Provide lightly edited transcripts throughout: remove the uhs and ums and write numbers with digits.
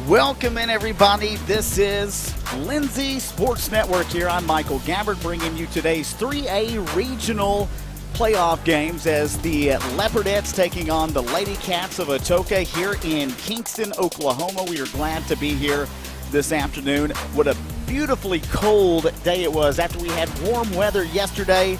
Welcome in, everybody. This is Lindsay Sports Network here. I'm Michael Gabbard, bringing you today's 3A regional playoff games as the Leopardettes taking on the Lady Cats of Atoka here in Kingston, Oklahoma. We are glad to be here this afternoon. What a beautifully cold day it was after we had warm weather yesterday.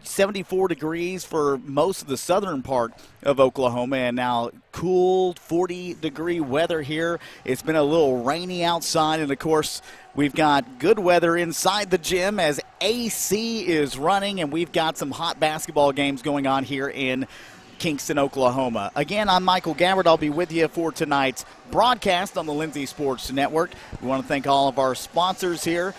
74 degrees for most of the southern part of Oklahoma, and now cool 40-degree weather here. It's been a little rainy outside, and of course we've got good weather inside the gym as AC is running, and we've got some hot basketball games going on here in Kingston, Oklahoma. Again, I'm Michael Gabbard. I'll be with you for tonight's broadcast on the Lindsay Sports Network. We want to thank all of our sponsors here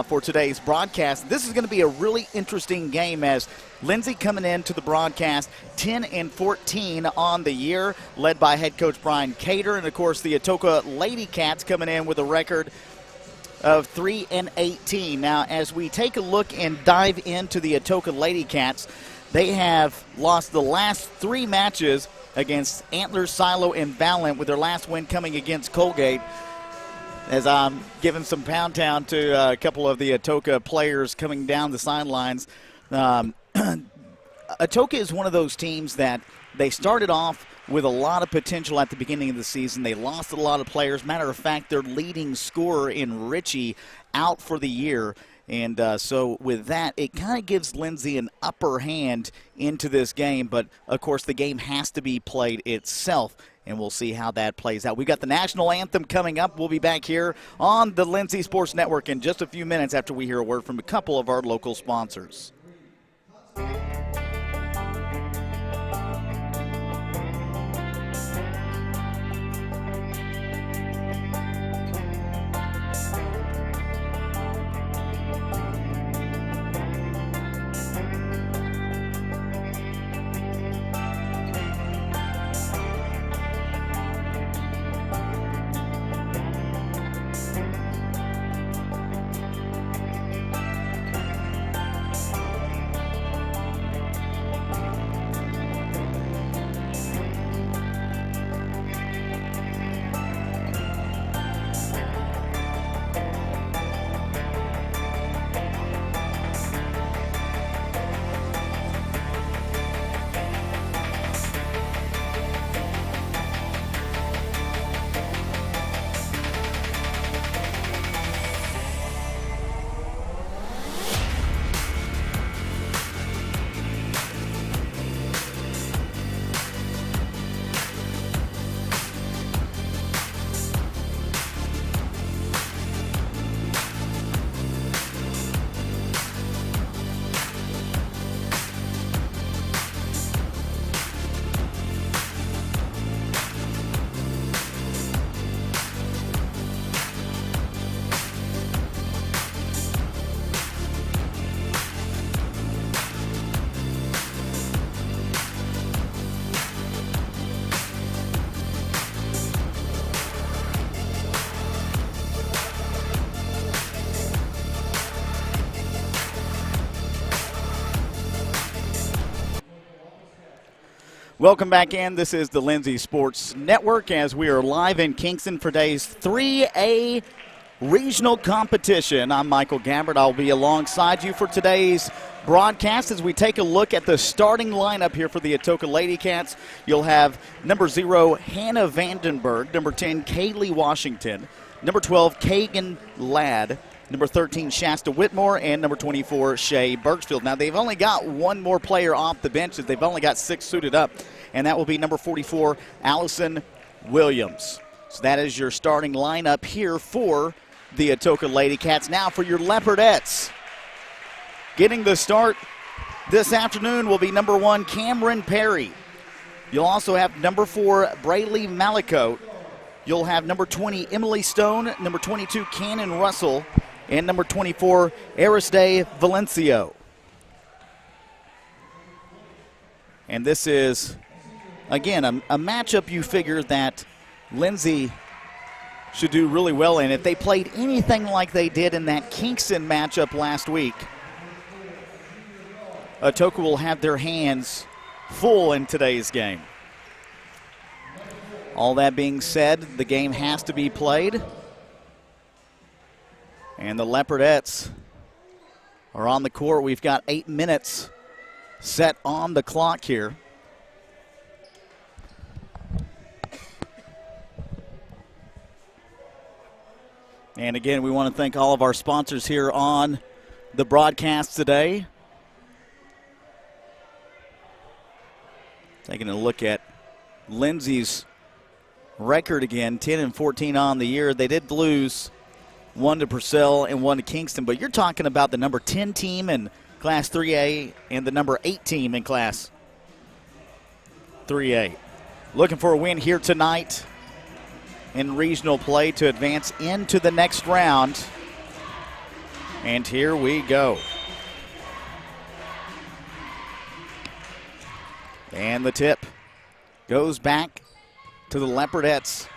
for today's broadcast. This is going to be a really interesting game as Lindsay coming into the broadcast 10-14 on the year, led by head coach Brian Cater, and of course the Atoka Lady Cats coming in with a record of 3-18. Now, as we take a look and dive into the Atoka Lady Cats, they have lost the last three matches against Antlers, Silo, and Valiant, with their last win coming against Colgate. As I'm giving some pound town to a couple of the Atoka players coming down the sidelines. Atoka is one of those teams that they started off with a lot of potential at the beginning of the season. They lost a lot of players. Matter of fact, their leading scorer in Richie out for the year. And so with that, it kind of gives Lindsay an upper hand into this game. But, of course, the game has to be played itself, and we'll see how that plays out. We've got the national anthem coming up. We'll be back here on the Lindsay Sports Network in just a few minutes after we hear a word from a couple of our local sponsors. Welcome back in. This is the Lindsay Sports Network as we are live in Kingston for today's 3A regional competition. I'm Michael Gabbard. I'll be alongside you for today's broadcast as we take a look at the starting lineup here for the Atoka Lady Cats. You'll have number 0, Hannah Vandenberg, number 10, Kaylee Washington, number 12, Kagan Ladd, number 13, Shasta Whitmore, and number 24, Shay Bergsfield. Now, they've only got one more player off the bench as they've only got 6 suited up, and that will be number 44, Allison Williams. So that is your starting lineup here for the Atoka Lady Cats. Now for your Leopardettes. Getting the start this afternoon will be number 1, Cameron Perry. You'll also have number 4, Braylee Malicote. You'll have number 20, Emily Stone, number 22, Cannon Russell, and number 24, Aristide Valencio. And this is, again, a matchup you figure that Lindsay should do really well in. If they played anything like they did in that Kingston matchup last week, Atoka will have their hands full in today's game. All that being said, the game has to be played. And the Leopardettes are on the court. We've got 8 minutes set on the clock here. And again, we want to thank all of our sponsors here on the broadcast today. Taking a look at Lindsay's record again, 10-14 on the year. They did lose 1 to Purcell and 1 to Kingston, but you're talking about the number 10 team in Class 3A and the number 8 team in Class 3A. Looking for a win here tonight in regional play to advance into the next round. And here we go. And the tip goes back to the Leopardettes,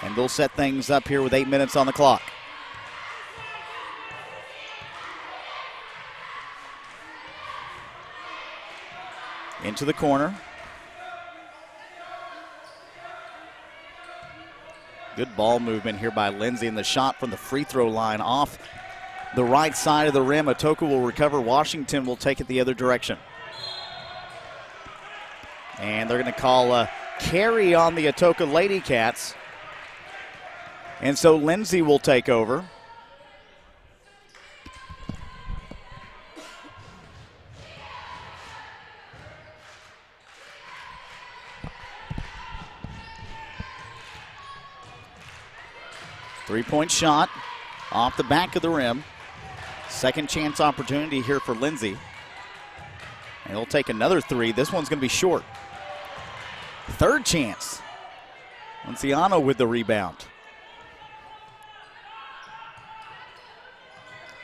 and they'll set things up here with 8 minutes on the clock. Into the corner. Good ball movement here by Lindsay, and the shot from the free throw line off the right side of the rim. Atoka will recover. Washington will take it the other direction. And they're going to call a carry on the Atoka Lady Cats. And so Lindsay will take over. Three-point shot off the back of the rim. Second chance opportunity here for Lindsay. And he'll take another three. This one's going to be short. Third chance. Lenciano with the rebound.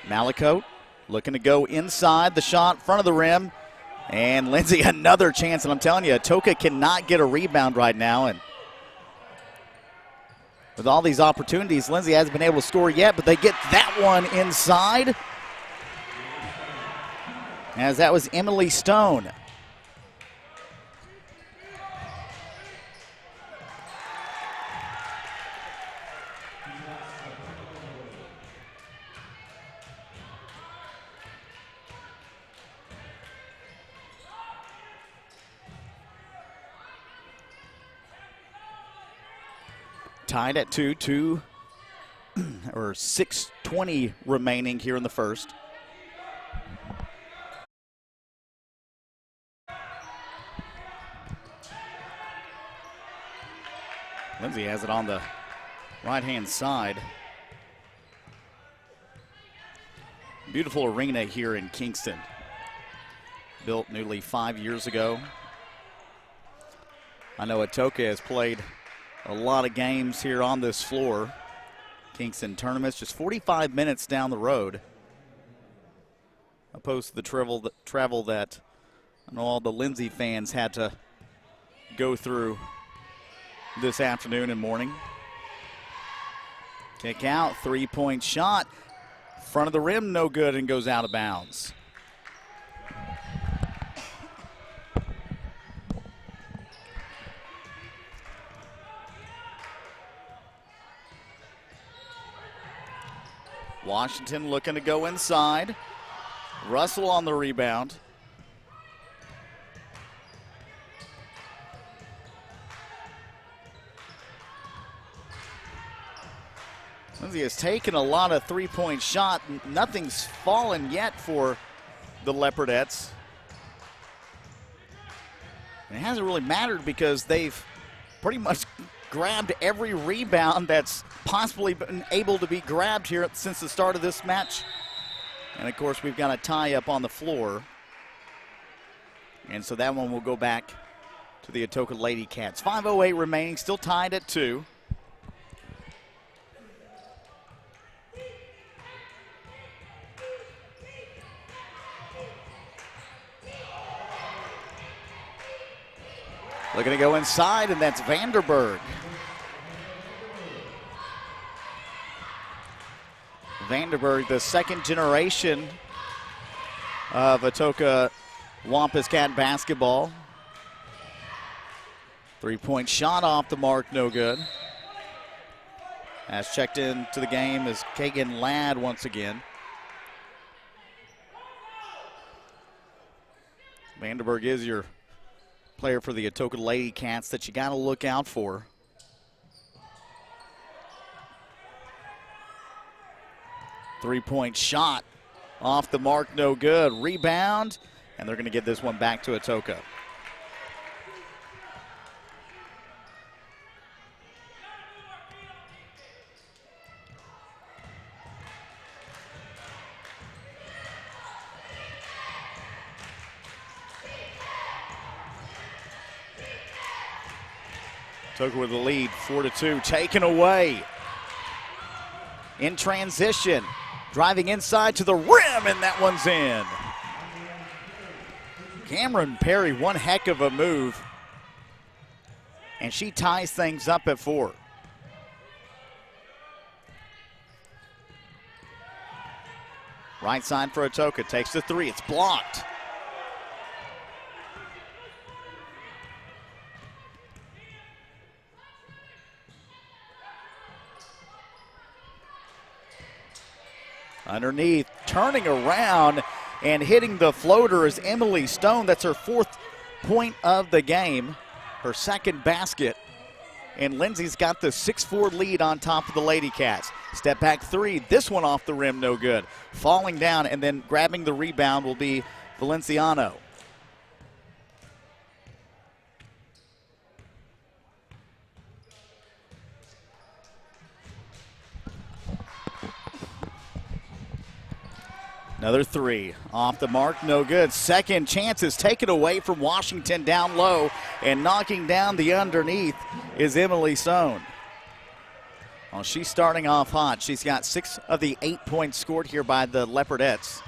Malicote looking to go inside the shot, front of the rim. And Lindsay another chance. And I'm telling you, Atoka cannot get a rebound right now. And with all these opportunities, Lindsay hasn't been able to score yet, but they get that one inside. As that was Emily Stone. Tied at 2 or 6:20 remaining here in the first. Lindsay has it on the right-hand side. Beautiful arena here in Kingston. Built nearly 5 years ago. I know Atoka has played a lot of games here on this floor. Kingston tournaments just 45 minutes down the road, opposed to the travel that I know all the Lindsay fans had to go through this afternoon and morning. Kick out, three-point shot. Front of the rim, no good, and goes out of bounds. Washington looking to go inside. Russell on the rebound. Lindsay has taken a lot of three-point shot. Nothing's fallen yet for the Leopardettes. And it hasn't really mattered because they've pretty much grabbed every rebound that's possibly been able to be grabbed here since the start of this match. And of course, we've got a tie up on the floor. And so that one will go back to the Atoka Lady Cats. 5:08 remaining, still tied at 2. Looking to go inside, and that's Vanderburg. Vanderburg, the second generation of Atoka Wampus Cat basketball. 3-point shot off the mark, no good. As checked into the game is Kagan Ladd once again. Vanderburg is your player for the Atoka Lady Cats that you got to look out for. Three-point shot off the mark, no good. Rebound, and they're going to give this one back to Atoka. Atoka with the lead, 4-2, taken away. In transition, driving inside to the rim, and that one's in. Cameron Perry, one heck of a move. And she ties things up at 4. Right side for Atoka, takes the 3, it's blocked. Underneath, turning around and hitting the floater is Emily Stone. That's her 4th point of the game, her 2nd basket. And Lindsay's got the 6-4 lead on top of the Lady Cats. Step back 3, this one off the rim, no good. Falling down and then grabbing the rebound will be Valenciano. Another 3 off the mark, no good. Second chance is taken away from Washington down low, and knocking down the underneath is Emily Stone. Well, she's starting off hot. She's got 6 of the 8 points scored here by the Leopardettes.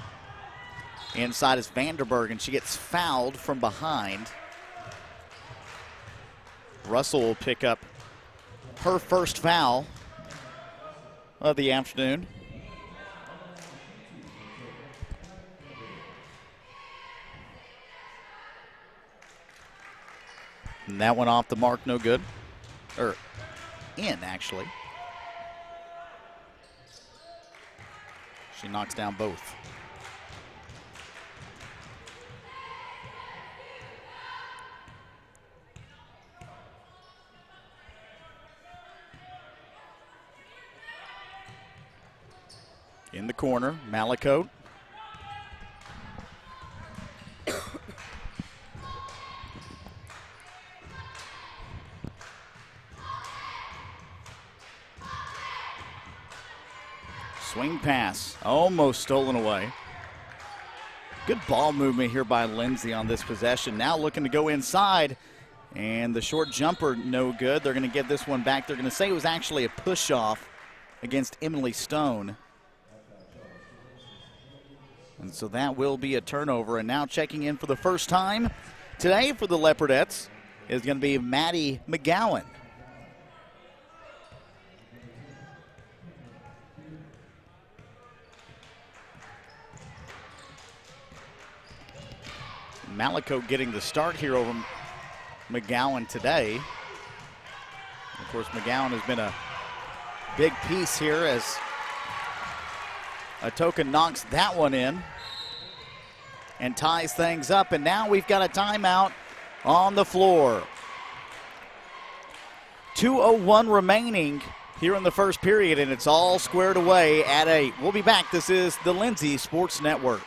Inside is Vanderburg, and she gets fouled from behind. Russell will pick up her first foul of the afternoon. And that one off the mark, no good. Or in, actually. She knocks down both. In the corner, Malakote. Swing pass, almost stolen away. Good ball movement here by Lindsay on this possession. Now looking to go inside, and the short jumper, no good. They're going to get this one back. They're going to say it was actually a push-off against Emily Stone. And so that will be a turnover. And now checking in for the first time today for the Leopardettes is going to be Maddie McGowan. Malakote getting the start here over McGowan today. Of course, McGowan has been a big piece here as Atoka knocks that one in and ties things up. And now we've got a timeout on the floor. 2:01 remaining here in the first period, and it's all squared away at 8. We'll be back. This is the Lindsay Sports Network.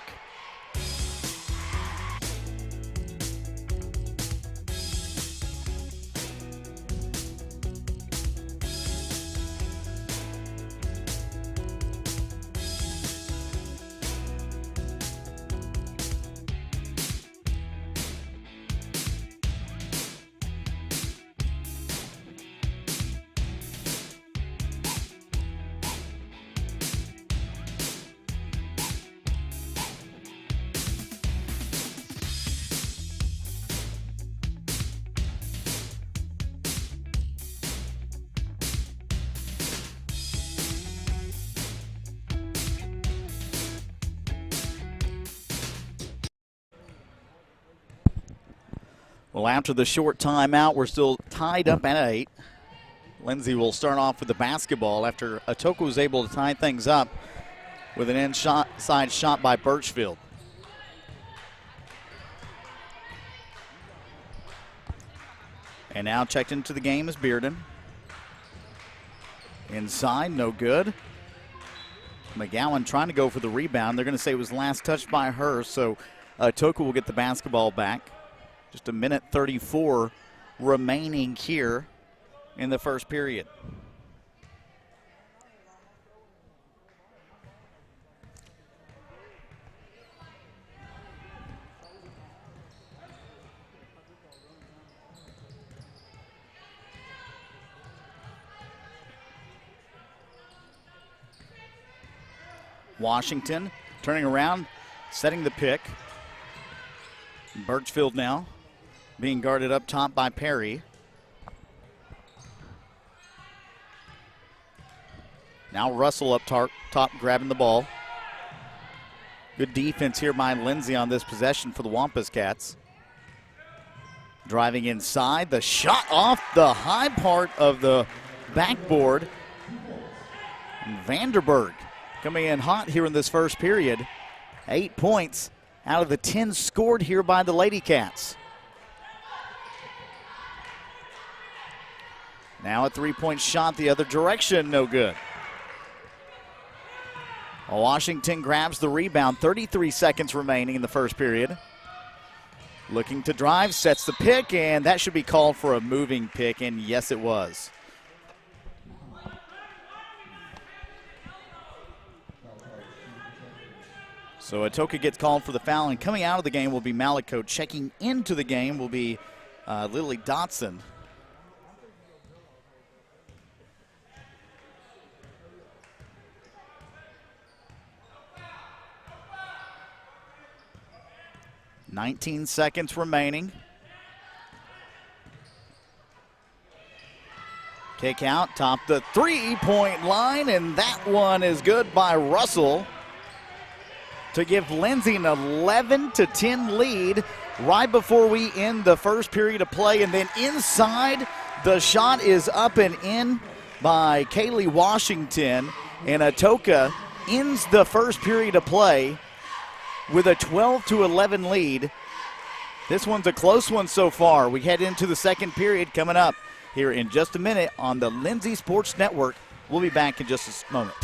Well, after the short timeout, we're still tied up at 8. Lindsay will start off with the basketball after Atoka was able to tie things up with an inside shot by Birchfield. And now checked into the game is Bearden. Inside, no good. McGowan trying to go for the rebound. They're going to say it was last touched by her, so Atoka will get the basketball back. Just a minute 34 remaining here in the first period. Washington turning around, setting the pick. Birchfield now being guarded up top by Perry. Now Russell up top grabbing the ball. Good defense here by Lindsay on this possession for the Wampus Cats. Driving inside, the shot off the high part of the backboard. Vanderberg coming in hot here in this first period. 8 points out of the 10 scored here by the Lady Cats. Now a three-point shot the other direction, no good. Washington grabs the rebound, 33 seconds remaining in the first period. Looking to drive, sets the pick, and that should be called for a moving pick, and yes, it was. So Atoka gets called for the foul, and coming out of the game will be Malico. Checking into the game will be Lily Dotson. $19 seconds remaining. Kick out, top the three-point line, and that one is good by Russell to give Lindsay an 11-10 lead right before we end the first period of play. And then inside, the shot is up and in by Kaylee Washington, and Atoka ends the first period of play with a 12-11 lead. This one's a close one so far. We head into the second period coming up here in just a minute on the Lindsay Sports Network. We'll be back in just a moment.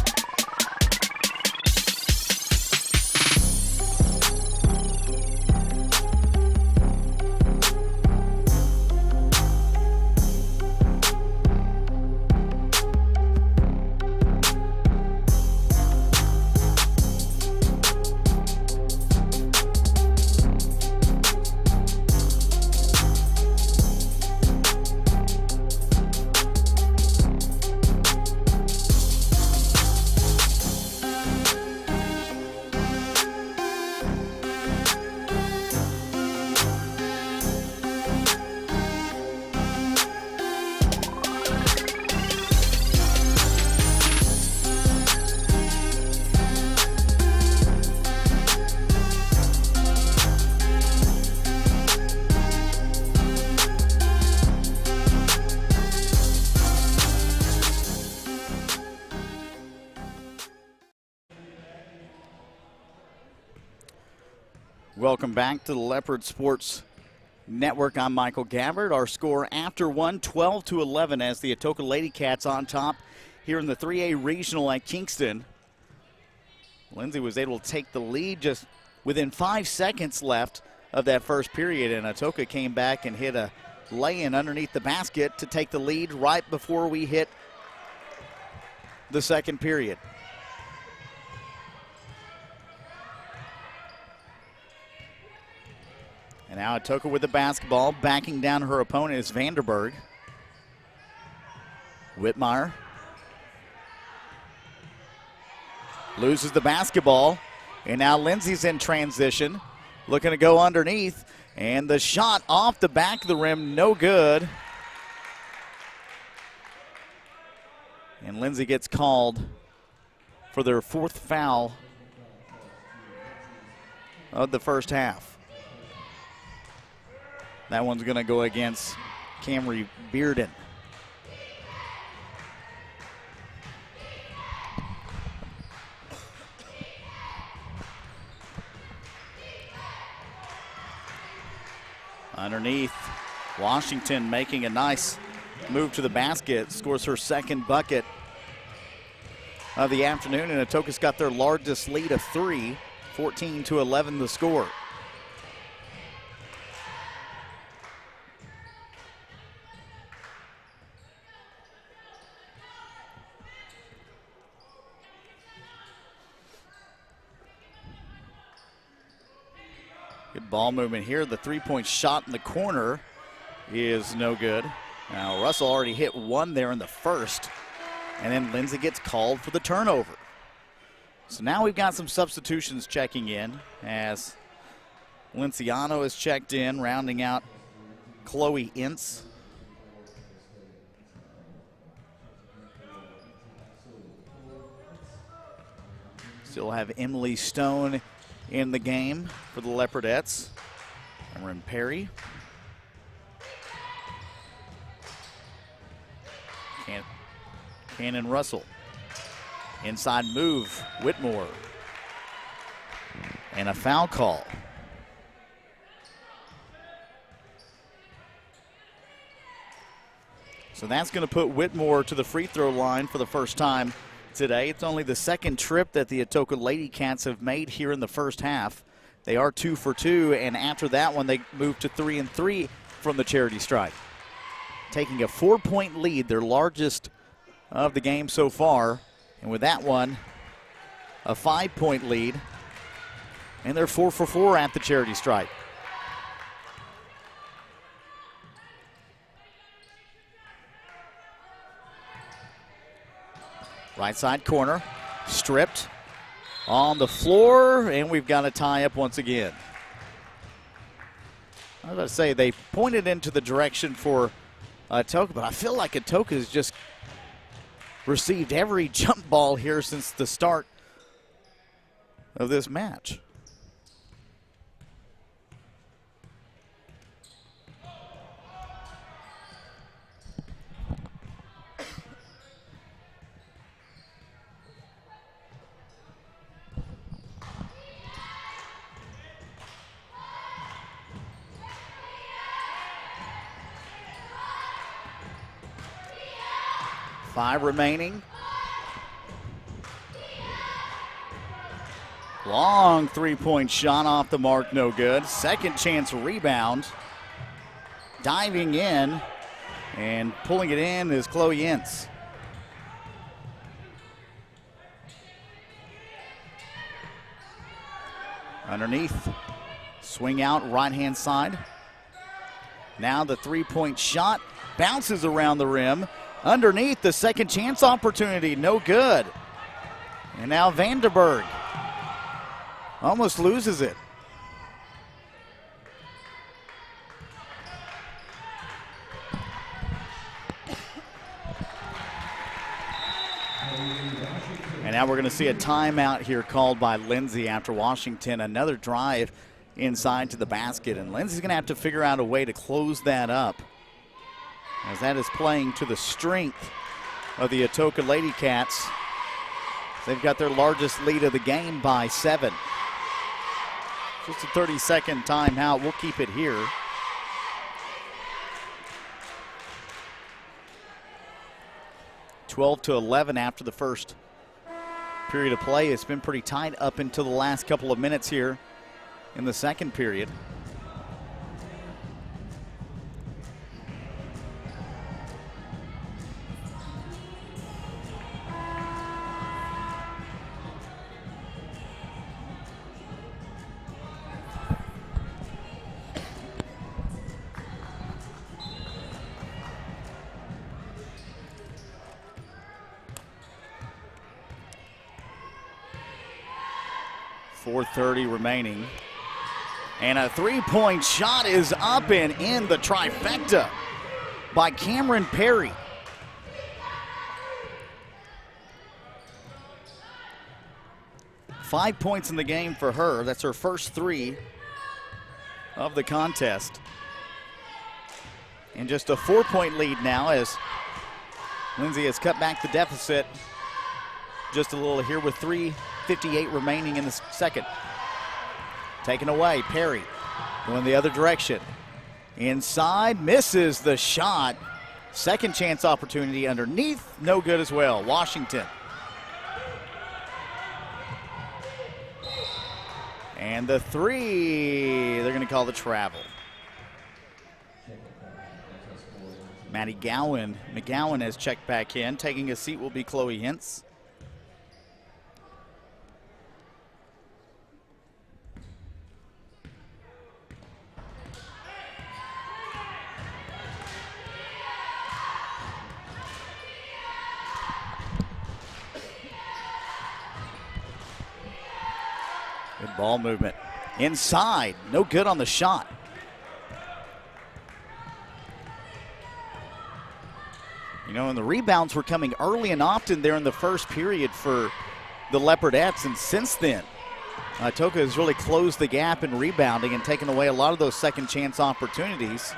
Welcome back to the Leopard Sports Network. I'm Michael Gabbard. Our score after one, 12-11, as the Atoka Lady Cats on top here in the 3A Regional at Kingston. Lindsay was able to take the lead just within 5 seconds left of that first period, and Atoka came back and hit a lay-in underneath the basket to take the lead right before we hit the second period. And now Atoka with the basketball, backing down her opponent is Vanderberg. Whitmire loses the basketball, and now Lindsay's in transition, looking to go underneath, and the shot off the back of the rim, no good. And Lindsay gets called for their fourth foul of the first half. That one's going to go against Camry Bearden. Underneath, Washington making a nice move to the basket, scores her second bucket of the afternoon, and Atoka's got their largest lead of 3, 14-11 the score. Good ball movement here. The three-point shot in the corner is no good. Now, Russell already hit one there in the first, and then Lindsay gets called for the turnover. So now we've got some substitutions checking in as Linciano is checked in, rounding out Chloe Ince. Still have Emily Stone in the game for the Leopardettes. Cameron Perry. Cannon Russell. Inside move, Whitmore. And a foul call. So that's going to put Whitmore to the free throw line for the first time today. It's only the second trip that the Atoka Lady Cats have made here in the first half. They are 2 for 2, and after that one, they moved to 3 and 3 from the charity stripe. Taking a 4-point lead, their largest of the game so far. And with that one, a 5-point lead. And they're 4 for 4 at the charity stripe. Right side corner, stripped on the floor, and we've got a tie up once again. I was about to say, they pointed into the direction for Atoka, but I feel like Atoka has just received every jump ball here since the start of this match. Five remaining. Long three-point shot off the mark, no good. Second chance rebound. Diving in and pulling it in is Chloe Ince. Underneath, swing out right-hand side. Now the three-point shot bounces around the rim. Underneath, the second chance opportunity, no good. And now Vanderberg almost loses it. And now we're going to see a timeout here called by Lindsay after Washington. Another drive inside to the basket, and Lindsay's going to have to figure out a way to close that up, as that is playing to the strength of the Atoka Lady Cats. They've got their largest lead of the game by 7. Just a 30-second timeout. We'll keep it here. (12-11) after the first period of play. It's been pretty tight up until the last couple of minutes here in the second period. .430 remaining. And a three-point shot is up and in, the trifecta by Cameron Perry. Five points in the game for her. That's her first 3 of the contest. And just a 4-point lead now as Lindsay has cut back the deficit just a little here with 3:58 remaining in the second. Taken away, Perry going the other direction. Inside, misses the shot. Second chance opportunity underneath, no good as well. Washington. And the three, they're going to call the travel. McGowan has checked back in. Taking a seat will be Chloe Hintz. Good ball movement. Inside, no good on the shot. You know, and the rebounds were coming early and often there in the first period for the Leopardettes, and since then, Atoka has really closed the gap in rebounding and taken away a lot of those second chance opportunities.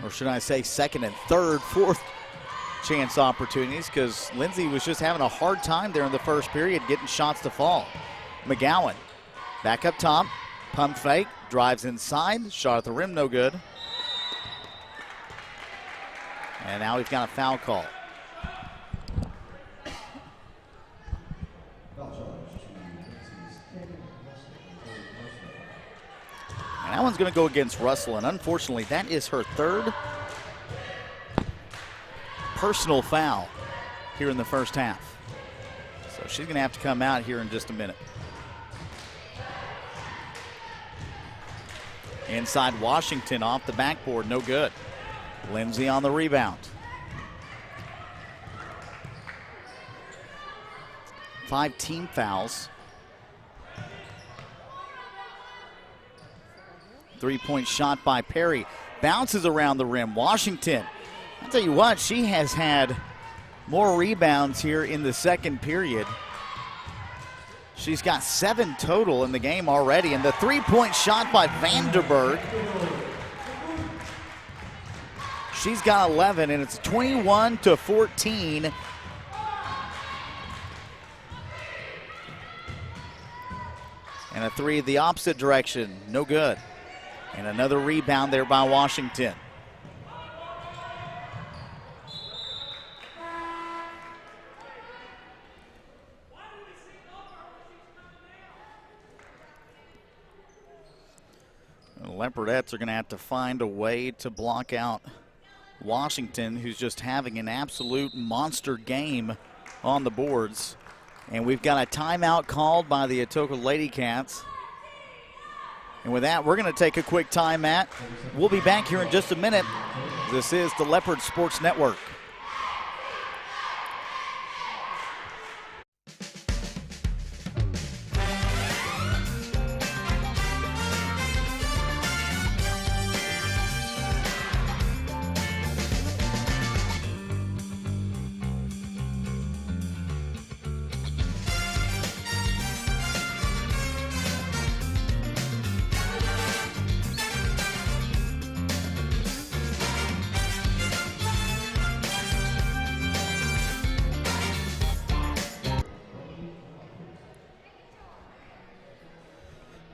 Or should I say second and third, fourth chance opportunities, because Lindsay was just having a hard time there in the first period getting shots to fall. McGowan back up top, pump fake, drives inside, shot at the rim, no good. And now we've got a foul call. And that one's going to go against Russell, and unfortunately that is her third personal foul here in the first half. So she's going to have to come out here in just a minute. Inside Washington off the backboard, no good. Lindsay on the rebound. 5 team fouls. 3-point shot by Perry. Bounces around the rim. Washington, I'll tell you what, she has had more rebounds here in the second period. She's got 7 total in the game already, and the 3-point shot by Vanderberg. She's got 11, and it's 21-14. And a three the opposite direction, no good. And another rebound there by Washington. The Leopardettes are going to have to find a way to block out Washington, who's just having an absolute monster game on the boards. And we've got a timeout called by the Atoka Lady Cats. And with that, we're going to take a quick timeout. We'll be back here in just a minute. This is the Leopard Sports Network.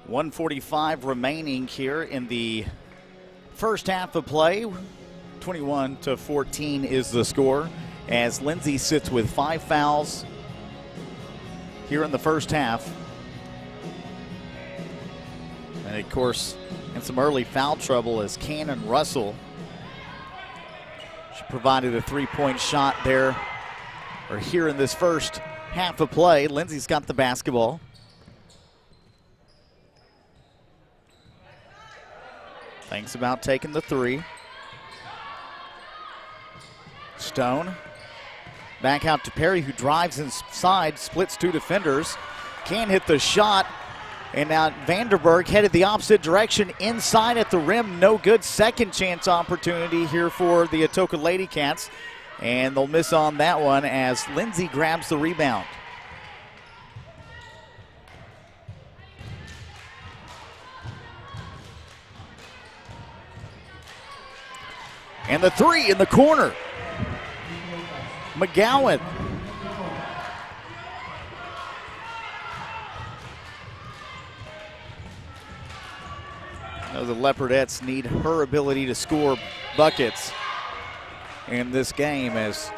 .145 remaining here in the first half of play. 21-14 is the score as Lindsay sits with 5 fouls here in the first half. And of course, in some early foul trouble as Cannon Russell. She provided a 3-point shot there, or here in this first half of play. Lindsay's got the basketball. Thinks about taking the 3. Stone. Back out to Perry, who drives inside, splits 2 defenders. Can't hit the shot. And now Vanderberg headed the opposite direction, inside at the rim. No good. Second chance opportunity here for the Atoka Lady Cats. And they'll miss on that one as Lindsay grabs the rebound. And the three in the corner. McGowan. Now the Leopardettes need her ability to score buckets in this game as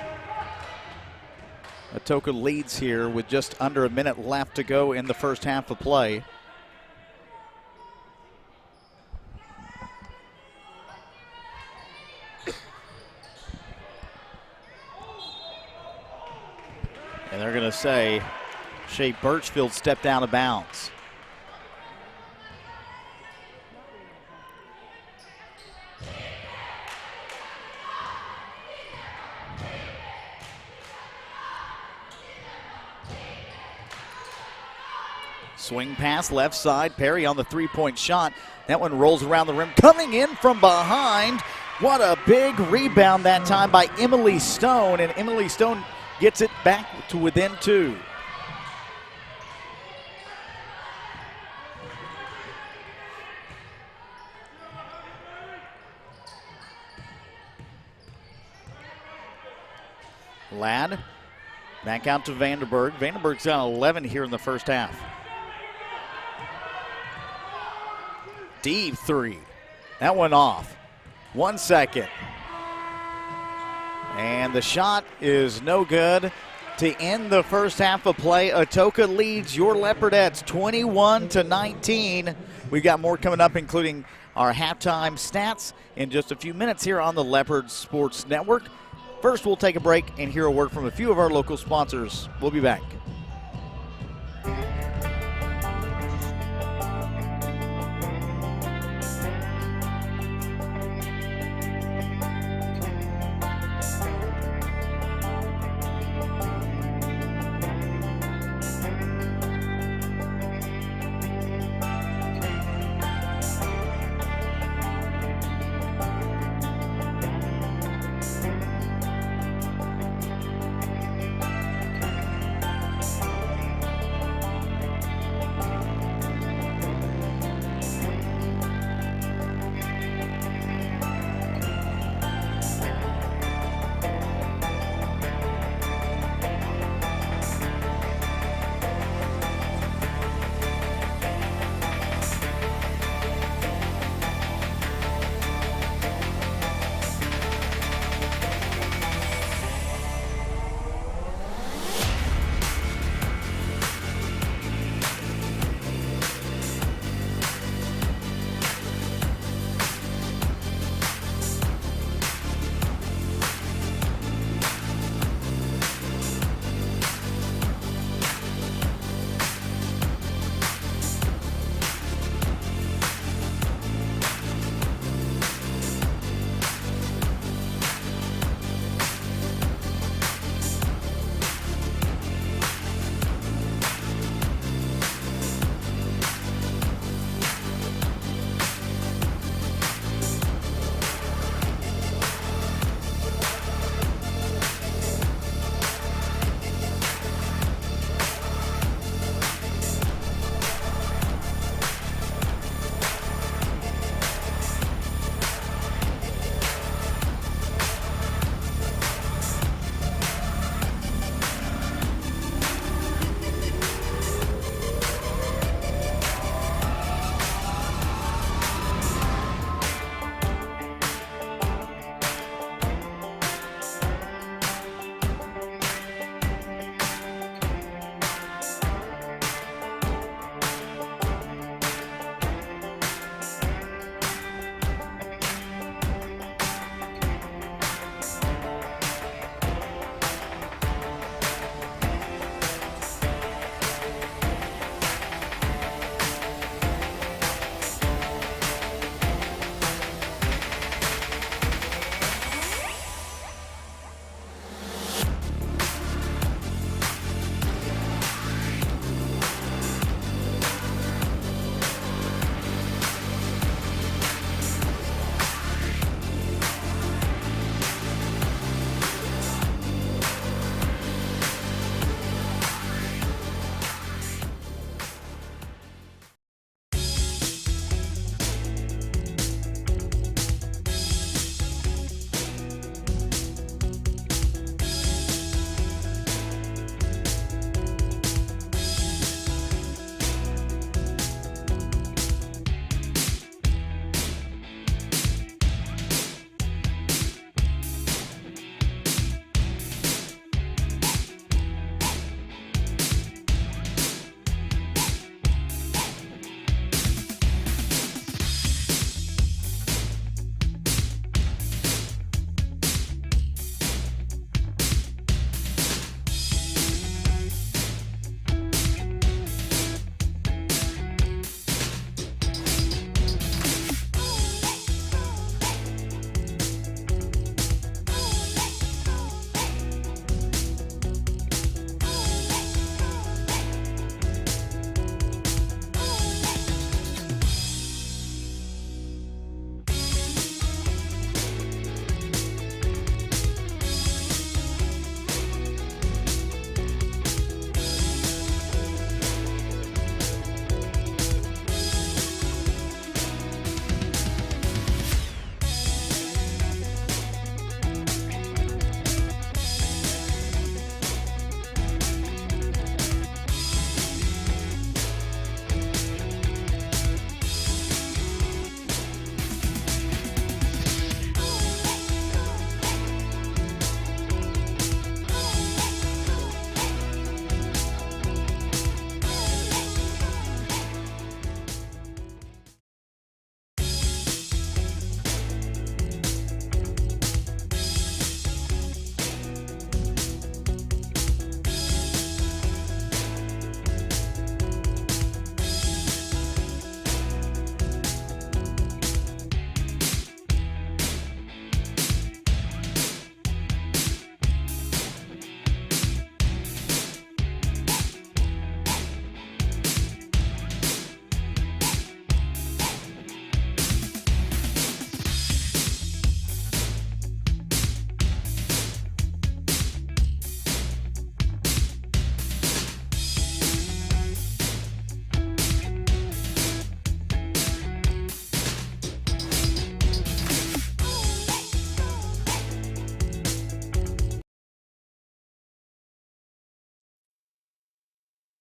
Atoka leads here with just under a minute left to go in the first half of play. And they're going to say Shea Birchfield stepped out of bounds. Swing pass left side. Perry on the three-point shot. That one rolls around the rim. Coming in from behind. What a big rebound that time by Emily Stone. And Emily Stone gets it back to within two. Ladd back out to Vanderburg. Vanderburg's got 11 here in the first half. Deep three. That one off. 1 second. And the shot is no good to end the first half of play. Atoka leads your Leopardettes 21-19. We've got more coming up, including our halftime stats in just a few minutes here on the Leopard Sports Network. First, we'll take a break and hear a word from a few of our local sponsors. We'll be back.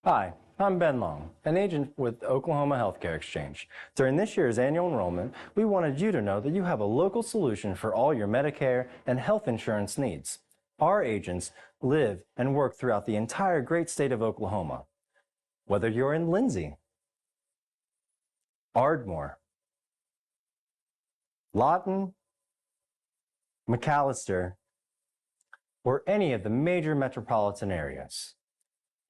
Hi, I'm Ben Long, an agent with Oklahoma Healthcare Exchange. During this year's annual enrollment, we wanted you to know that you have a local solution for all your Medicare and health insurance needs. Our agents live and work throughout the entire great state of Oklahoma. Whether you're in Lindsay, Ardmore, Lawton, McAllister, or any of the major metropolitan areas.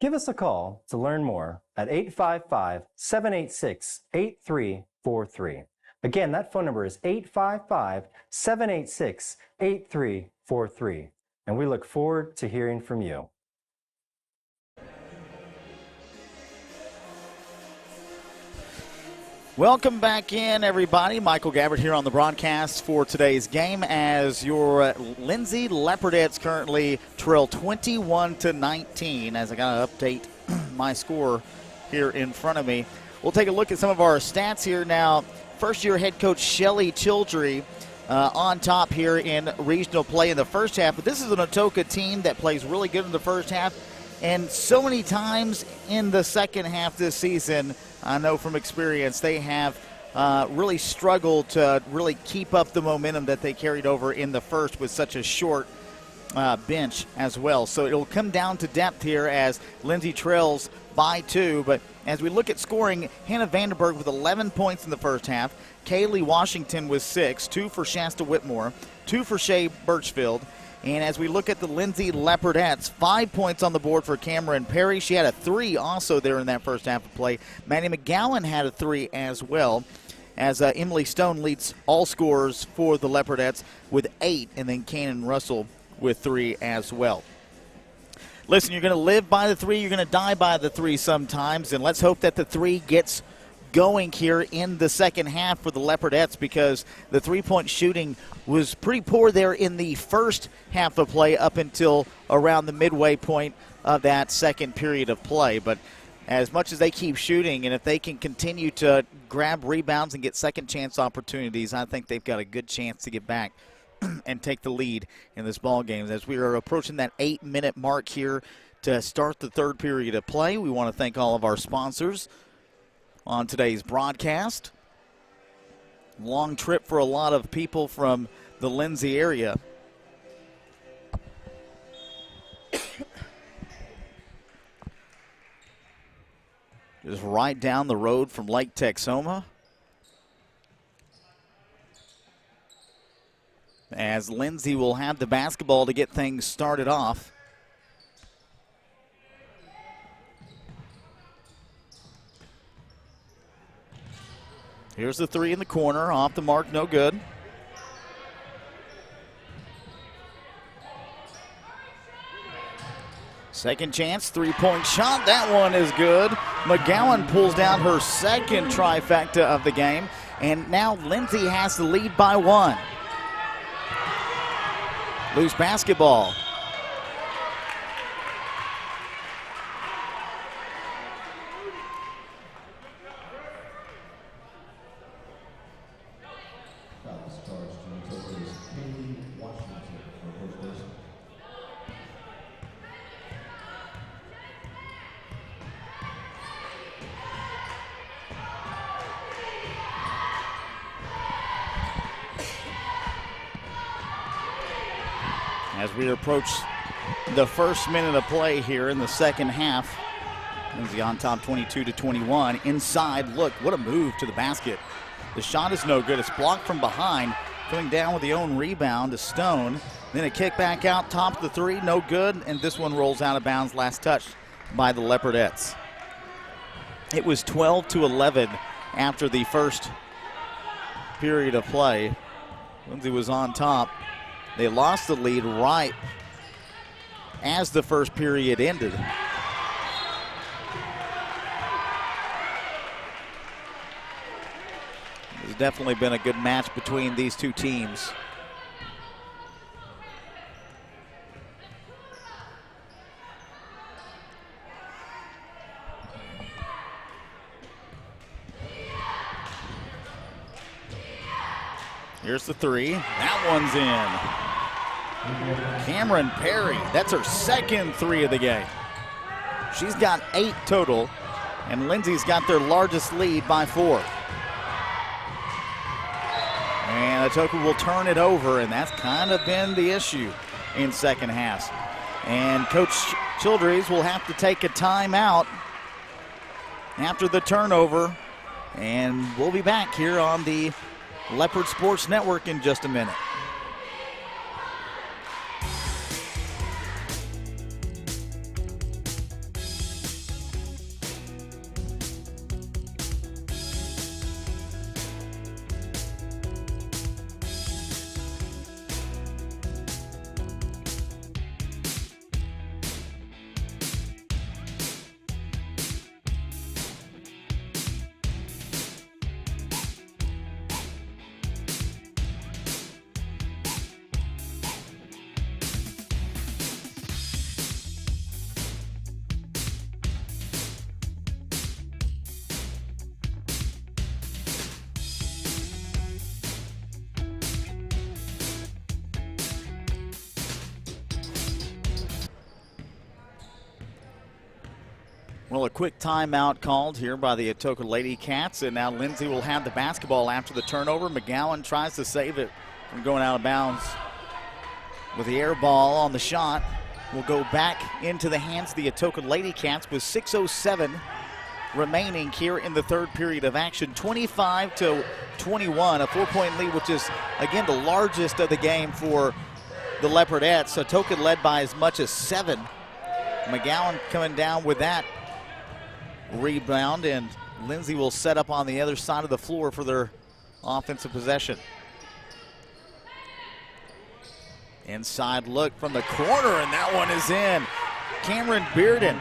Give us a call to learn more at 855-786-8343. Again, that phone number is 855-786-8343. And we look forward to hearing from you. Welcome back in, everybody. Michael Gabbard here on the broadcast for today's game as your Lindsay Leopardettes currently trail 21-19 as I got to update my score here in front of me. We'll take a look at some of our stats here now. First-year head coach Shelly Childry on top here in regional play in the first half. But this is an Atoka team that plays really good in the first half. And so many times in the second half this season, I know from experience, they have really struggled to really keep up the momentum that they carried over in the first with such a short bench as well. So it'll come down to depth here as Lindsay trails by 2. But as we look at scoring, Hannah Vandenberg with 11 points in the first half. Kaylee Washington with 6, 2 for Shasta Whitmore, 2 for Shea Birchfield. And as we look at the Lindsay Leopardettes, 5 points on the board for Cameron Perry. She had a 3 also there in that first half of play. Maddie McGowan had a 3 as well, as Emily Stone leads all scorers for the Leopardettes with 8, and then Cannon Russell with 3 as well. Listen, you're going to live by the 3, you're going to die by the 3 sometimes, and let's hope that the 3 gets going here in the second half for the Leopardettes, because the three-point shooting was pretty poor there in the first half of play up until around the midway point of that second period of play. But as much as they keep shooting, and if they can continue to grab rebounds and get second chance opportunities, I think they've got a good chance to get back and take the lead in this ball game. As we are approaching that 8-minute mark here to start the third period of play, we want to thank all of our sponsors on today's broadcast. Long trip for a lot of people from the Lindsay area. Just right down the road from Lake Texoma. As Lindsay will have the basketball to get things started off. Here's the 3 in the corner, off the mark, no good. Second chance, three-point shot, that one is good. McGowan pulls down her second trifecta of the game, and now Lindsay has the lead by 1. Loose basketball. As we approach the first minute of play here in the second half, Lindsay on top 22-21. Inside, look, what a move to the basket. The shot is no good. It's blocked from behind. Coming down with the own rebound to Stone. Then a kick back out, top of the 3, no good. And this one rolls out of bounds, last touch by the Leopardettes. It was 12-11 after the first period of play. Lindsay was on top. They lost the lead right as the first period ended. It's definitely been a good match between these two teams. Here's the 3. That one's in. Cameron Perry, that's her second 3 of the game. She's got 8 total, and Lindsay's got their largest lead by 4. And Atoka will turn it over, and that's kind of been the issue in second half. And Coach Childress will have to take a timeout after the turnover, and we'll be back here on the Leopard Sports Network in just a minute. Well, a quick timeout called here by the Atoka Lady Cats, and now Lindsay will have the basketball after the turnover. McGowan tries to save it from going out of bounds with the air ball on the shot. Will go back into the hands of the Atoka Lady Cats with 6:07 remaining here in the third period of action. 25-21, a 4-point lead, which is, again, the largest of the game for the Leopardettes. Atoka led by as much as 7. McGowan coming down with that rebound, and Lindsay will set up on the other side of the floor for their offensive possession. Inside look from the corner, and that one is in. Cameron Bearden.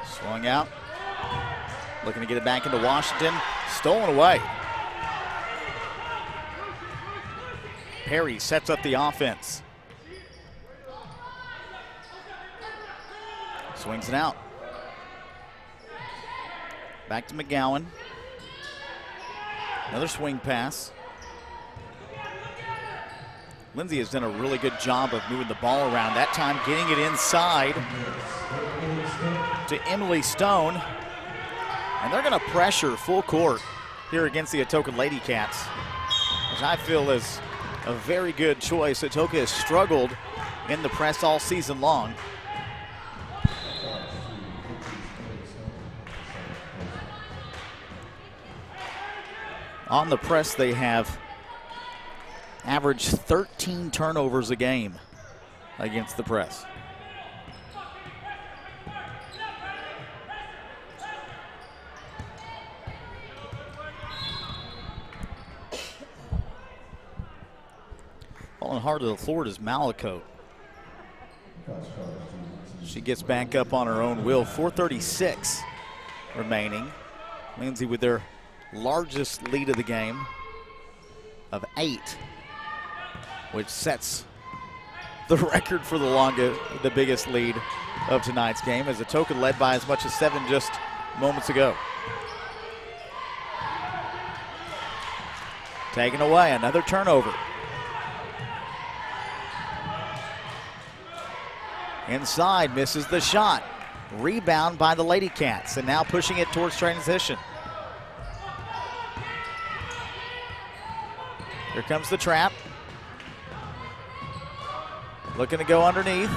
Swung out. Looking to get it back into Washington. Stolen away. Perry sets up the offense. Swings it out. Back to McGowan. Another swing pass. Lindsay has done a really good job of moving the ball around. That time getting it inside to Emily Stone. And they're going to pressure full court here against the Atoka Lady Cats, which I feel is a very good choice. Atoka has struggled in the press all season long. On the press, they have averaged 13 turnovers a game against the press. Falling hard to the floor is Malakote. She gets back up on her own will. 4:36 remaining. Lindsay with their largest lead of the game of 8, which sets the record for the biggest lead of tonight's game, as Atoka led by as much as 7 just moments ago. Taken away, another turnover. Inside, misses the shot. Rebound by the Lady Cats, and now pushing it towards transition. Here comes the trap. Looking to go underneath.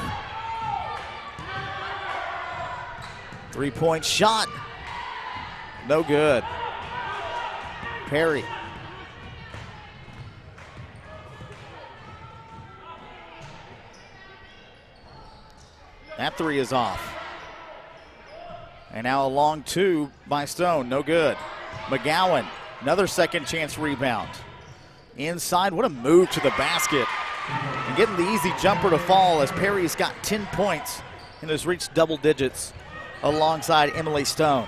3-point shot. No good. Perry. That 3 is off. And now a long 2 by Stone, no good. McGowan, another second chance rebound. Inside, what a move to the basket. And getting the easy jumper to fall, as Perry's got 10 points and has reached double digits alongside Emily Stone.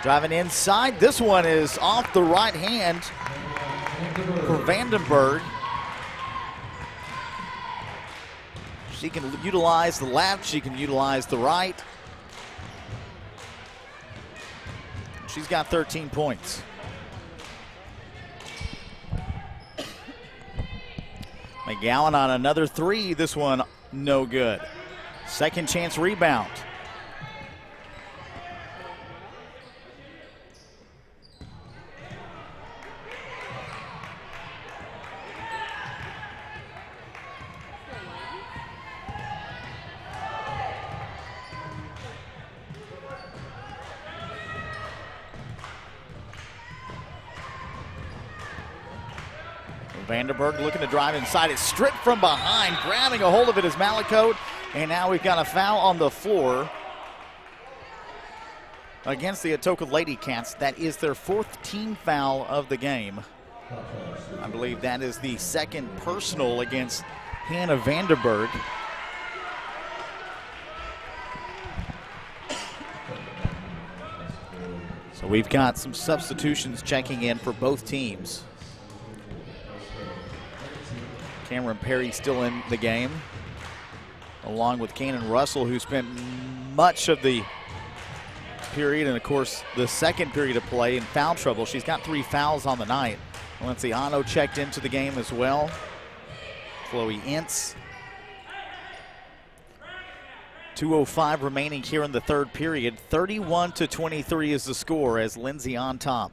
Driving inside, this one is off the right hand for Vandenberg. She can utilize the left, she can utilize the right. She's got 13 points. McGowan on another three. This one no good. Second chance rebound. Vanderberg looking to drive inside. It's stripped from behind. Grabbing a hold of it is Malicote. And now we've got a foul on the floor against the Atoka Lady Cats. That is their fourth team foul of the game. I believe that is the second personal against Hannah Vanderberg. So we've got some substitutions checking in for both teams. Cameron Perry still in the game, along with Cannon Russell, who spent much of the period and, of course, the second period of play in foul trouble. She's got 3 fouls on the night. Valenciano checked into the game as well. Chloe Ince. 2:05 remaining here in the third period. 31-23 is the score as Lindsay on top.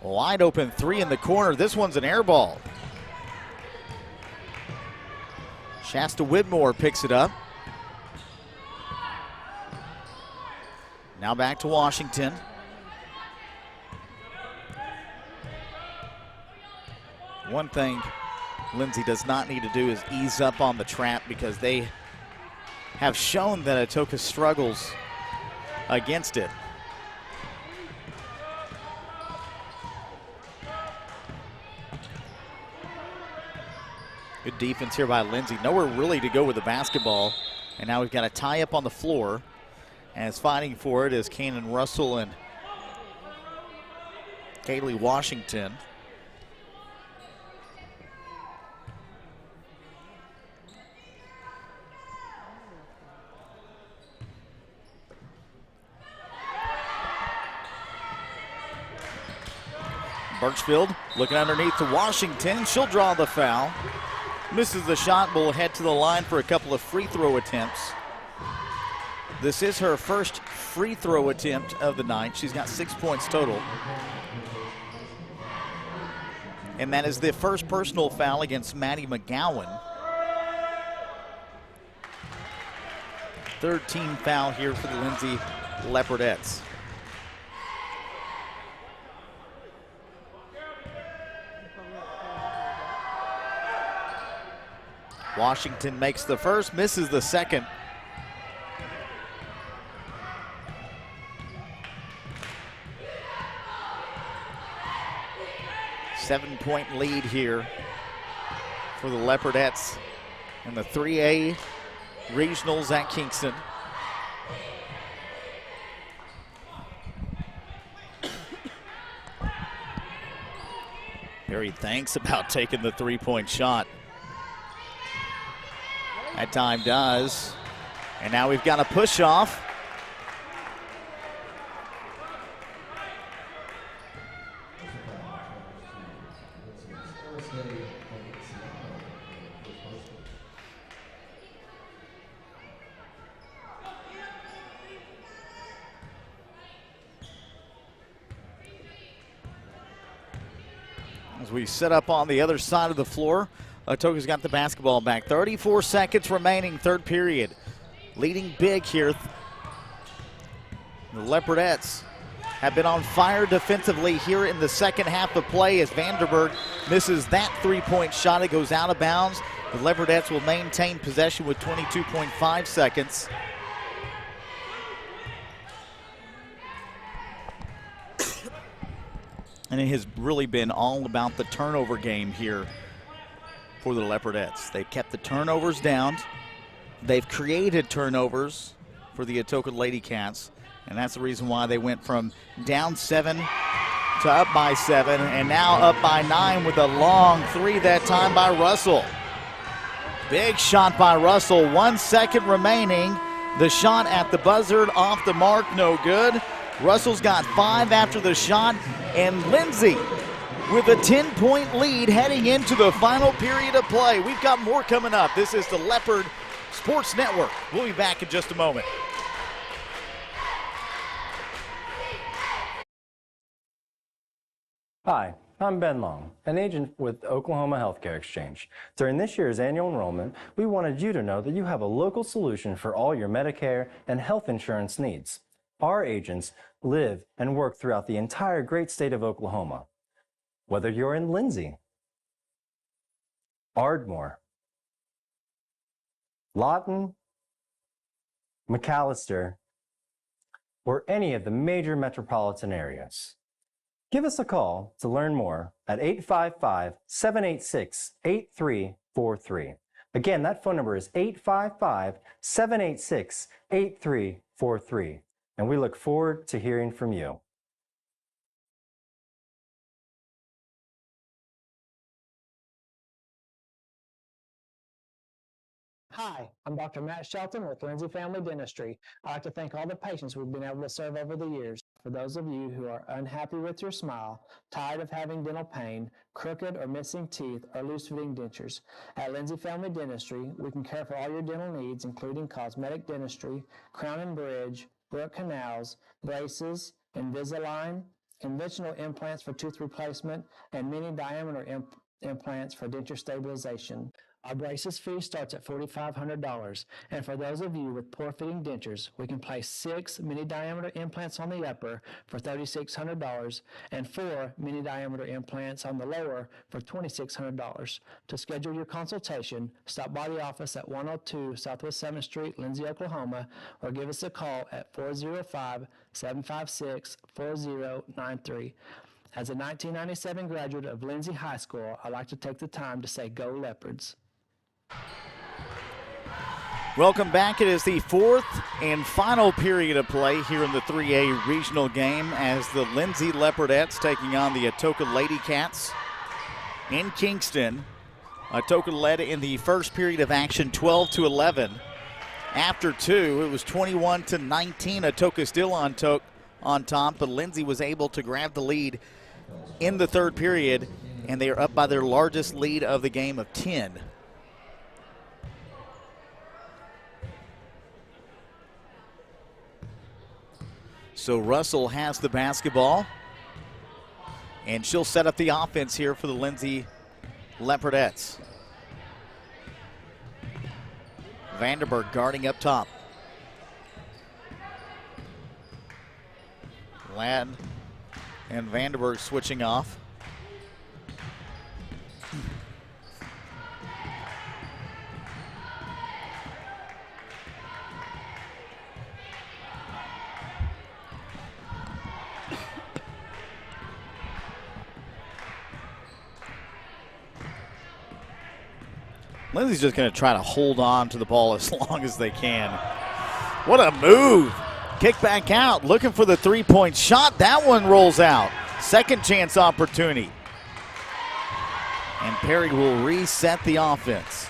Wide open three in the corner. This one's an air ball. Shasta Whitmore picks it up. Now back to Washington. One thing Lindsay does not need to do is ease up on the trap, because they have shown that Atoka struggles against it. Good defense here by Lindsay. Nowhere really to go with the basketball. And now we've got a tie up on the floor. And fighting for it is Cannon Russell and Kaylee Washington. Birchfield looking underneath to Washington. She'll draw the foul. Misses the shot, will head to the line for a couple of free throw attempts. This is her first free throw attempt of the night. She's got 6 points total. And that is the first personal foul against Maddie McGowan. Third team foul here for the Lindsay Leopardettes. Washington makes the first, misses the second. Seven-point lead here for the Leopardettes in the 3A regionals at Kingston. Perry thinks about taking the three-point shot. That time does. And now we've got a push off. As we set up on the other side of the floor, Atoka's got the basketball back. 34 seconds remaining, third period. Leading big here. The Leopardettes have been on fire defensively here in the second half of play as Vanderberg misses that three-point shot. It goes out of bounds. The Leopardettes will maintain possession with 22.5 seconds. And it has really been all about the turnover game here for the Leopardettes. They've kept the turnovers down. They've created turnovers for the Atoka Lady Cats, and that's the reason why they went from down 7 to up by 7, and now up by 9 with a long 3 that time by Russell. Big shot by Russell, 1 second remaining. The shot at the buzzer off the mark, no good. Russell's got 5 after the shot, and Lindsay with a 10-point lead heading into the final period of play. We've got more coming up. This is the Leopard Sports Network. We'll be back in just a moment. Hi, I'm Ben Long, an agent with Oklahoma Healthcare Exchange. During this year's annual enrollment, we wanted you to know that you have a local solution for all your Medicare and health insurance needs. Our agents live and work throughout the entire great state of Oklahoma. Whether you're in Lindsay, Ardmore, Lawton, McAllister, or any of the major metropolitan areas. Give us a call to learn more at 855-786-8343. Again, that phone number is 855-786-8343. And we look forward to hearing from you. Hi, I'm Dr. Matt Shelton with Lindsay Family Dentistry. I'd like to thank all the patients we've been able to serve over the years. For those of you who are unhappy with your smile, tired of having dental pain, crooked or missing teeth, or loose-fitting dentures, at Lindsay Family Dentistry, we can care for all your dental needs, including cosmetic dentistry, crown and bridge, root canals, braces, Invisalign, conventional implants for tooth replacement, and mini diameter implants for denture stabilization. Our braces fee starts at $4,500, and for those of you with poor-fitting dentures, we can place 6 mini-diameter implants on the upper for $3,600 and 4 mini-diameter implants on the lower for $2,600. To schedule your consultation, stop by the office at 102 Southwest 7th Street, Lindsay, Oklahoma, or give us a call at 405-756-4093. As a 1997 graduate of Lindsay High School, I'd like to take the time to say go Leopards. Welcome back. It is the 4th and final period of play here in the 3A regional game as the Lindsay Leopardettes taking on the Atoka Lady Cats in Kingston. Atoka led in the first period of action 12-11. After 2, it was 21-19. Atoka still on top, but Lindsay was able to grab the lead in the third period, and they are up by their largest lead of the game of 10. So Russell has the basketball, and she'll set up the offense here for the Lindsay Leopardettes. Vanderberg guarding up top. Ladd and Vanderberg switching off. Lindsay's just going to try to hold on to the ball as long as they can. What a move. Kick back out, looking for the three-point shot. That one rolls out. Second chance opportunity. And Perry will reset the offense.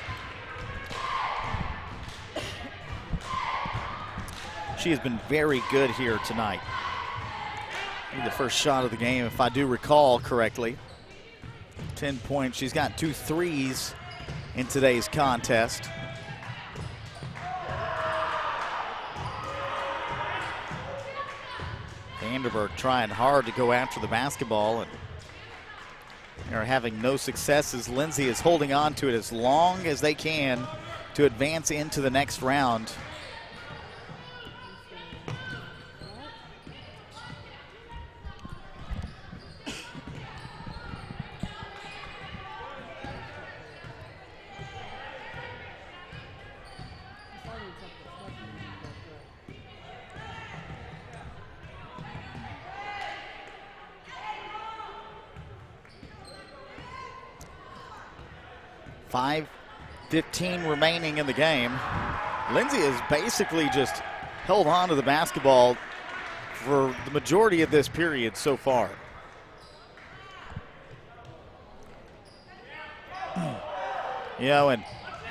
She has been very good here tonight. The first shot of the game, if I do recall correctly. 10 points. She's got 2 threes in today's contest. Vanderberg trying hard to go after the basketball and are having no success as Lindsay is holding on to it as long as they can to advance into the next round. .5:15 remaining in the game. Lindsay has basically just held on to the basketball for the majority of this period so far. You know,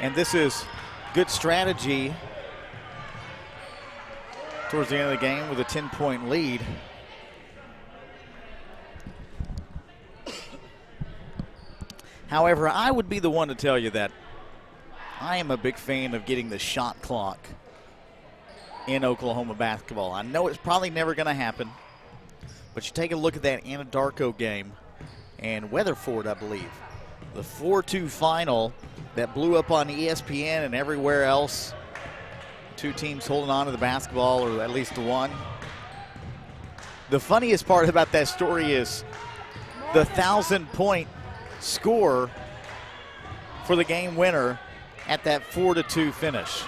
and this is good strategy towards the end of the game with a 10-point lead. However, I would be the one to tell you that I am a big fan of getting the shot clock in Oklahoma basketball. I know it's probably never going to happen, but you take a look at that Anadarko game and Weatherford, I believe. The 4-2 final that blew up on ESPN and everywhere else. Two teams holding on to the basketball, or at least one. The funniest part about that story is the 1,000-point score for the game winner at that 4-2 finish.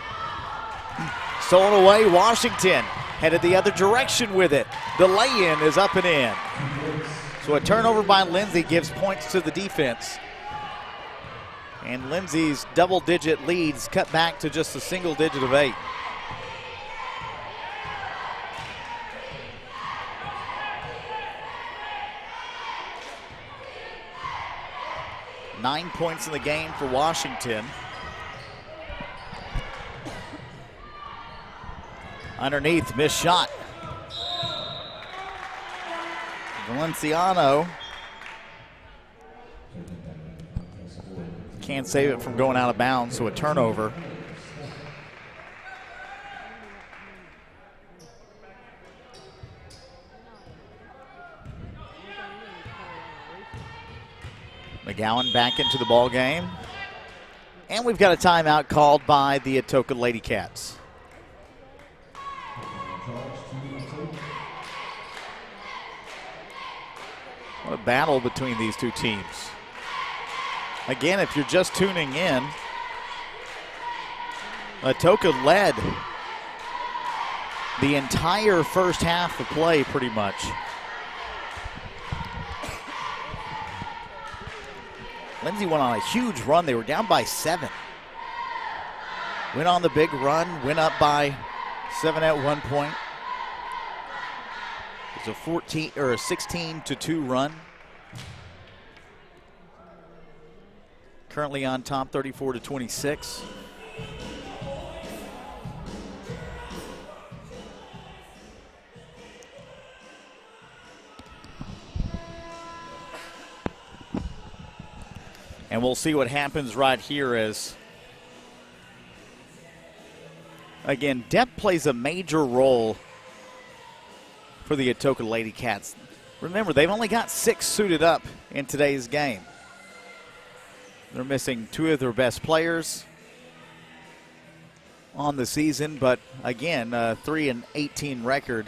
Stolen away, Washington headed the other direction with it. The lay-in is up and in. So a turnover by Lindsay gives points to the defense. And Lindsay's double-digit leads cut back to just a single digit of 8. Nine points in the game for Washington. Underneath, missed shot. Valenciano can't save it from going out of bounds, so a turnover. McGowan back into the ball game. And we've got a timeout called by the Atoka Lady Cats. What a battle between these two teams. Again, if you're just tuning in, Atoka led the entire first half of play pretty much. Lindsay went on a huge run. They were down by 7. Went on the big run, went up by 7 at one point. It's a 16-2 run. Currently on top, 34-26. And we'll see what happens right here as, again, depth plays a major role for the Atoka Lady Cats. Remember, they've only got 6 suited up in today's game. They're missing 2 of their best players on the season, but again, 3-18 record.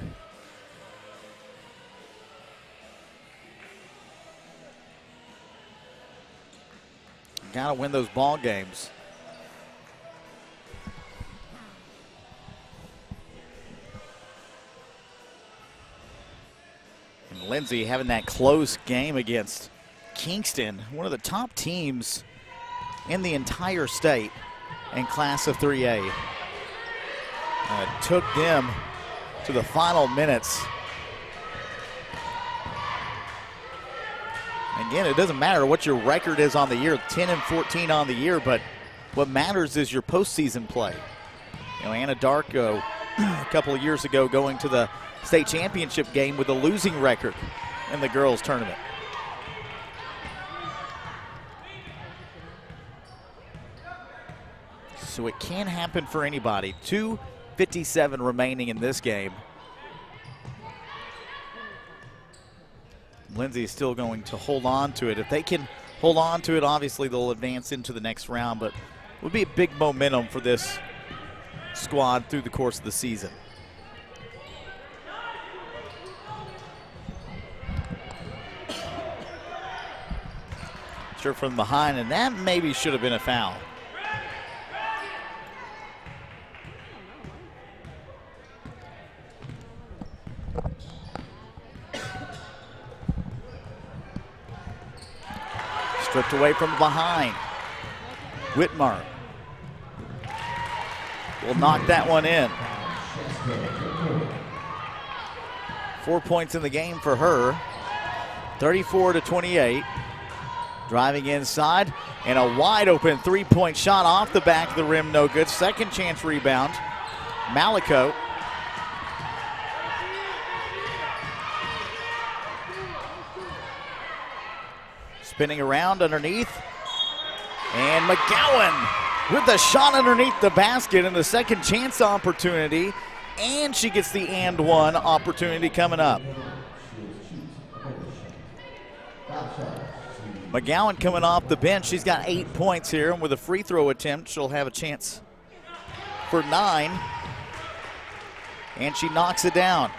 Got to win those ball games. And Lindsay having that close game against Kingston, one of the top teams in the entire state in Class of 3A. Took them to the final minutes. Again, it doesn't matter what your record is on the year, 10-14 on the year, but what matters is your postseason play. You know, Anadarko a couple of years ago going to the state championship game with a losing record in the girls tournament. So it can happen for anybody. 2:57 remaining in this game. Lindsay is still going to hold on to it. If they can hold on to it, obviously they'll advance into the next round, but it would be a big momentum for this squad through the course of the season. Sure, from behind, and that maybe should have been a foul. Stripped away from behind. Whitmar will knock that one in. 4 points in the game for her. 34-28. Driving inside, and a wide open three-point shot off the back of the rim, no good. Second chance rebound, Malico. Spinning around underneath, and McGowan with the shot underneath the basket and the second chance opportunity, and she gets the and one opportunity coming up. McGowan coming off the bench. She's got 8 points here, and with a free throw attempt, she'll have a chance for 9. And she knocks it down.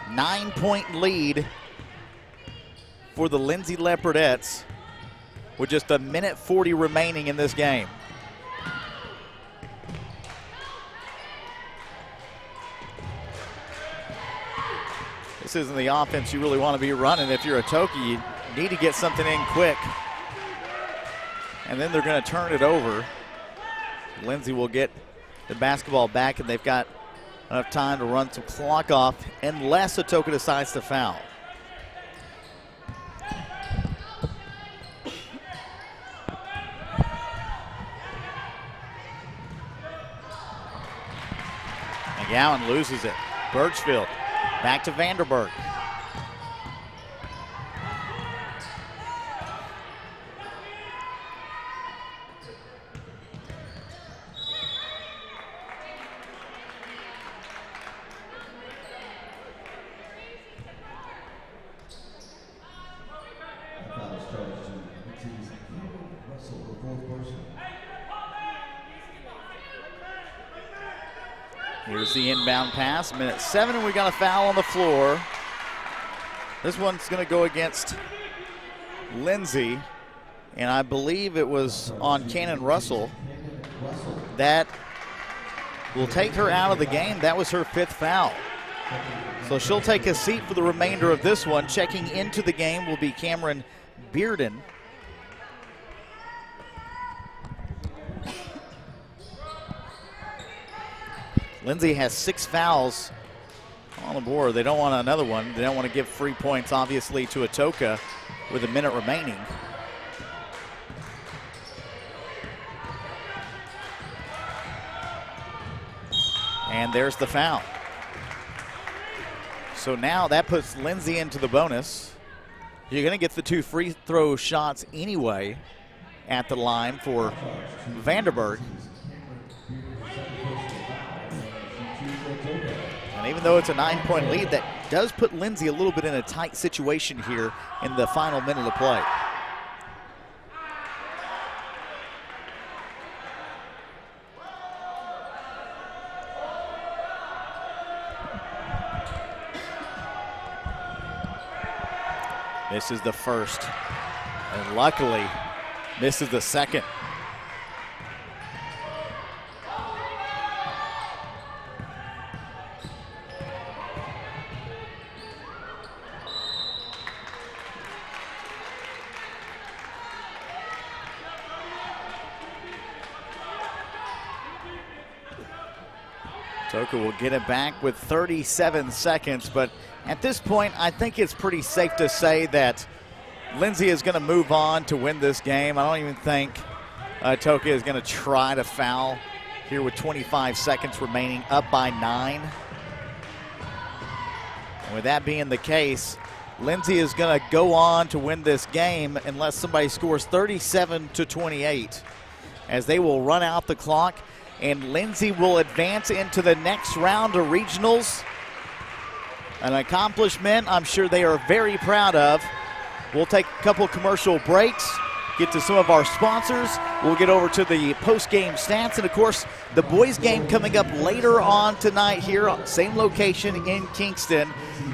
9-point lead for the Lindsay Leopardettes with just a minute 40 remaining in this game. This isn't the offense you really want to be running. If you're Atoka, you need to get something in quick. And then they're going to turn it over. Lindsay will get the basketball back, and they've got enough time to run some clock off unless Atoka decides to foul. McGowan loses it. Birchfield. Back to Vanderburg. Here's the inbound pass, minute 7, and we got a foul on the floor. This one's going to go against Lindsay, and I believe it was on Cannon Russell. That will take her out of the game. That was her 5th foul. So she'll take a seat for the remainder of this one. Checking into the game will be Cameron Bearden. Lindsay has 6 fouls on the board. They don't want another one. They don't want to give free points, obviously, to Atoka with a minute remaining. And there's the foul. So now that puts Lindsay into the bonus. You're going to get the 2 free throw shots anyway at the line for Vanderburg. And even though it's a 9-point lead, that does put Lindsay a little bit in a tight situation here in the final minute of play. Misses the first, and luckily misses the second. Atoka will get it back with 37 seconds, but at this point, I think it's pretty safe to say that Lindsay is going to move on to win this game. I don't even think Atoka is going to try to foul here with 25 seconds remaining, up by 9. And with that being the case, Lindsay is going to go on to win this game unless somebody scores 37-28, as they will run out the clock. And Lindsay will advance into the next round of regionals. An accomplishment I'm sure they are very proud of. We'll take a couple commercial breaks, get to some of our sponsors. We'll get over to the post-game stats. And, of course, the boys' game coming up later on tonight here, same location in Kingston,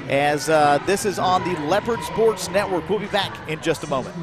as this is on the Leopard Sports Network. We'll be back in just a moment.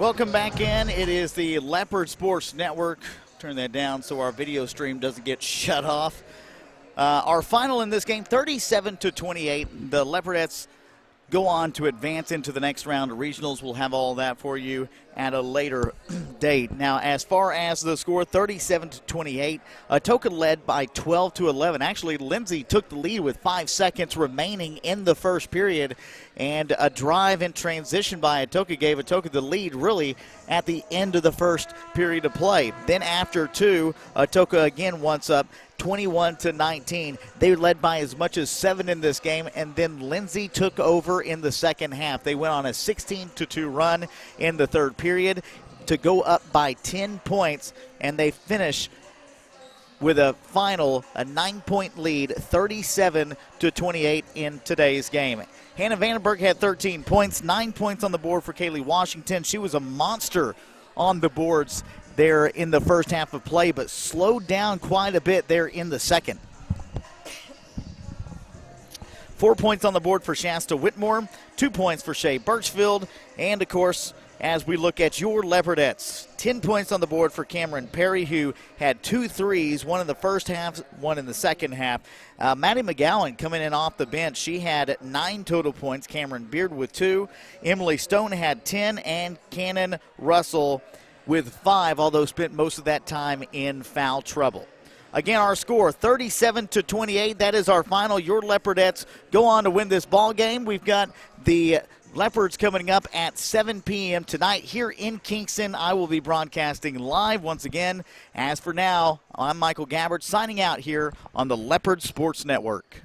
Welcome back in. It is the Leopard Sports Network. Turn that down so our video stream doesn't get shut off. Our final in this game, 37-28. The Leopardettes go on to advance into the next round of regionals. We'll have all that for you at a later date. Now, as far as the score, 37-28. Atoka led by 12-11. Actually, Lindsay took the lead with 5 seconds remaining in the first period, and a drive in transition by Atoka gave Atoka the lead really at the end of the first period of play. Then after two, Atoka again once up 21-19. They led by as much as 7 in this game, and then Lindsay took over in the second half. They went on a 16-2 run in the third period to go up by 10 points, and they finish with a final, a 9-point lead, 37-28 in today's game. Hannah Vandenberg had 13 points, 9 points on the board for Kaylee Washington. She was a monster on the boards there in the first half of play, but slowed down quite a bit there in the second. 4 points on the board for Shasta Whitmore, 2 points for Shea Birchfield, and of course, as we look at your Leopardettes, 10 points on the board for Cameron Perry, who had 2 threes, one in the first half, one in the second half. Maddie McGowan coming in off the bench. She had 9 total points. Cameron Beard with 2. Emily Stone had 10, and Cannon Russell with 5, although spent most of that time in foul trouble. Again, our score, 37-28. That is our final. Your Leopardettes go on to win this ball game. We've got the Leopards coming up at 7 p.m. tonight here in Kingston. I will be broadcasting live once again. As for now, I'm Michael Gabbard signing out here on the Leopard Sports Network.